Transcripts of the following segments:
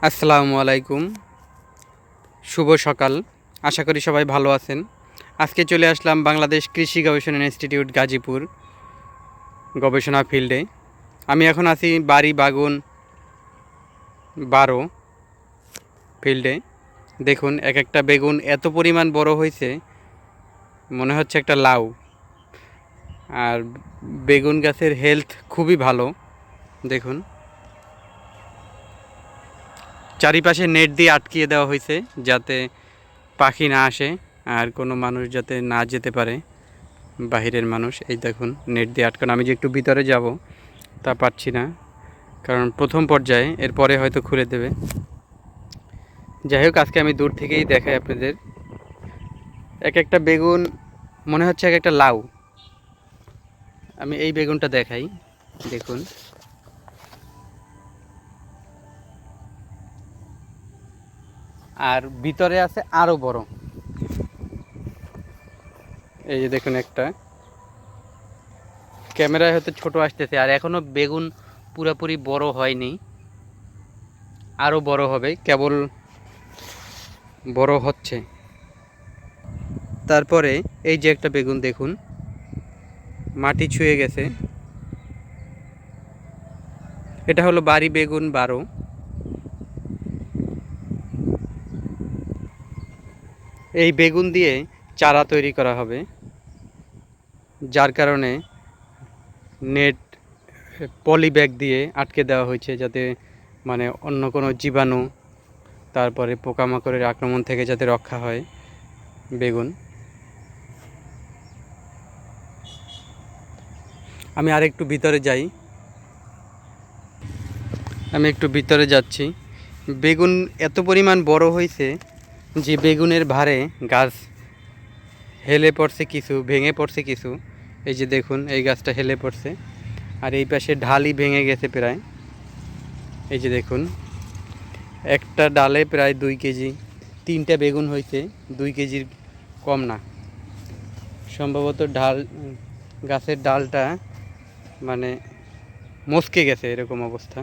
আসসালামু আলাইকুম, শুভ সকাল। আশা করি সবাই ভালো আছেন। আজকে চলে আসলাম বাংলাদেশ কৃষি গবেষণা ইনস্টিটিউট গাজীপুর গবেষণা ফিল্ডে। আমি এখন আছি বাড়ি বাগুন 12 ফিল্ডে। দেখুন, এক একটা বেগুন এত পরিমাণ বড় হয়েছে, মনে হচ্ছে একটা লাউ। আর বেগুন গাছের হেলথ খুবই ভালো। দেখুন, চারিপাশে নেট দিয়ে আটকিয়ে দেওয়া হয়েছে যাতে পাখি না আসে আর কোনো মানুষ যাতে না যেতে পারে, বাহিরের মানুষ। এই দেখুন, নেট দিয়ে আটকানো। আমি যে একটু ভিতরে যাব তা পারছি না, কারণ প্রথম পর্যায়ে, এরপরে হয়তো খুলে দেবে। যাই হোক, আজকে আমি দূর থেকেই দেখাই আপনাদের। এক একটা বেগুন মনে হচ্ছে এক একটা লাউ। আমি এই বেগুনটা দেখাই, দেখুন। আর ভিতরে আছে আরও বড়। এই যে দেখুন, একটা ক্যামেরায় হয়তো ছোট আসতেছে, আর এখনও বেগুন পুরোপুরি বড় হয়নি, আরও বড় হবে, কেবল বড় হচ্ছে। তারপরে এই যে একটা বেগুন দেখুন, মাটি ছুঁয়ে গেছে। এটা হলো বাড়ি বেগুন 12। এই বেগুন দিয়ে চারা তৈরি করা হবে, যার কারণে নেট পলি ব্যাগ দিয়ে আটকে দেওয়া হয়েছে, যাতে মানে অন্য কোনো জীবাণু, তারপরে পোকামাকড়ের আক্রমণ থেকে যাতে রক্ষা হয় বেগুন। আমি আরেকটু ভিতরে যাই, আমি একটু ভিতরে যাচ্ছি। বেগুন এত পরিমাণ বড় হয়েছে যে বেগুনের ভারে গাছ হেলে পড়ছে, কিছু ভেঙে পড়ছে কিছু। এই যে দেখুন, এই গাছটা হেলে পড়ছে, আর এই পাশে ঢালই ভেঙে গেছে প্রায়। এই যে দেখুন, একটা ডালে প্রায় 2 কেজি। 3টা বেগুন হয়েছে 2 কেজির কম না। সম্ভবত গাছের ডালটা মানে মচকে গেছে, এরকম অবস্থা।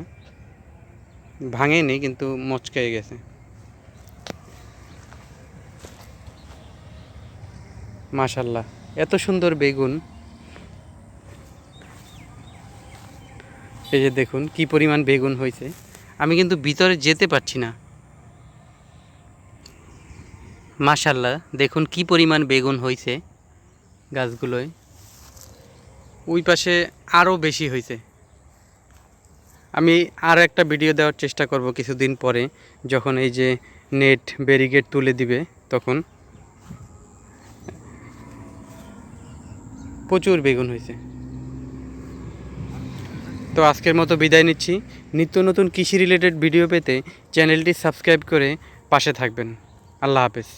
ভাঙেনি, কিন্তু মচকে গেছে। মাশাল্লাহ, এত সুন্দর বেগুন। এই যে দেখুন কি পরিমাণ বেগুন হয়েছে। আমি কিন্তু ভিতরে যেতে পারছি না। মাশাল্লাহ, দেখুন কি পরিমাণ বেগুন হয়েছে গাছগুলোয়। ওই পাশে আরও বেশি হয়েছে। আমি আর একটা ভিডিও দেওয়ার চেষ্টা করব কিছুদিন পরে, যখন এই যে নেট ব্যারিকেড তুলে দিবে, তখন প্রচুর বেগুন হয়েছে। তো আজকের মতো বিদায় নিচ্ছি। নিত্য নতুন কৃষি রিলেটেড ভিডিও পেতে চ্যানেলটি সাবস্ক্রাইব করে পাশে থাকবেন। আল্লাহ হাফেজ।